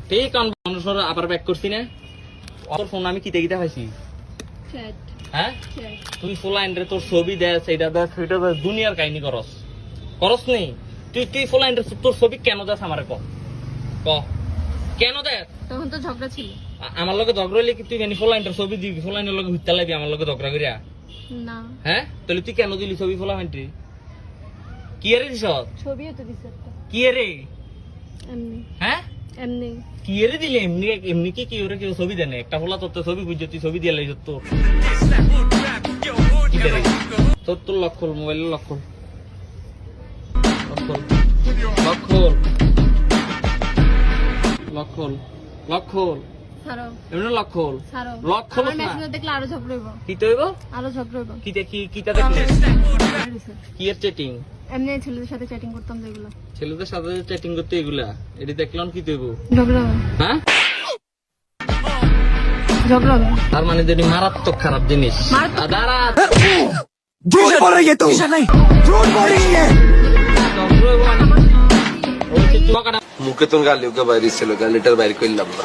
ঠিক অনুসর আবার ব্যাক করছি না তোর ফোন আমি কিতে কিতে পাইছি হ্যাঁ তুই ফোলাইন রে তোর ছবি দেয় সেইটা দেয় সেটা দেয় দুনিয়ার কাহিনী করস নেই তুই ফোলাইন রে তোর ছবি কেন দেস আমার ক কেন দেয় তখন তো ঝগড়া ছিল আমার লগে ঝগড়া হইলে কি তুই জানি ফোলাইনটার ছবি দিবি ফোলাইনের লগে হুইতা লাগবি আমার লগে ঝগড়া করিয়া না হ্যাঁ তাহলে তুই কেন দিলি ছবি ফোলাইনটি কি এরে দিছ ছবিও তো দিছে একটা কি এরে এমনি হ্যাঁ এমনি কি এরে দিলি এমনি এমনি কি ওরে কেউ ছবি দেনে একটা ফোলা তোর ছবি বুঝছো তুই ছবি দিয়ে লাইছ তোর তোর লক খোল মোবাইলের লক খোল লক খোল ছাড়ো এমনি লক খোল ছাড়ো লক খোল আমার না মেসেঞ্জার দেখলে আরো ঝগড়া হইব কি তো হইব আরো ঝগড়া হইব কিটা দেখলে কি এর চ্যাটিং এমনি ছেলেদের সাথে চ্যাটিং করতাম যেগুলো ছেলেদের সাথে চ্যাটিং করতে এগুলা এটি দেখলাম কি দেবো ঝগড়া হবে হ্যাঁ ঝগড়া হবে তার মানে যদি মারাত্মক খারাপ জিনিস মারাত্মক। দাঁড়া झूठ बोल रही है तू नहीं झूठ बोल रही है ঝগড়া হইবো মানে। ওই যে চুয়াকাটা মুখে তো গালিও কে বাইরে ছিল গালিটার বাইরে করলাম না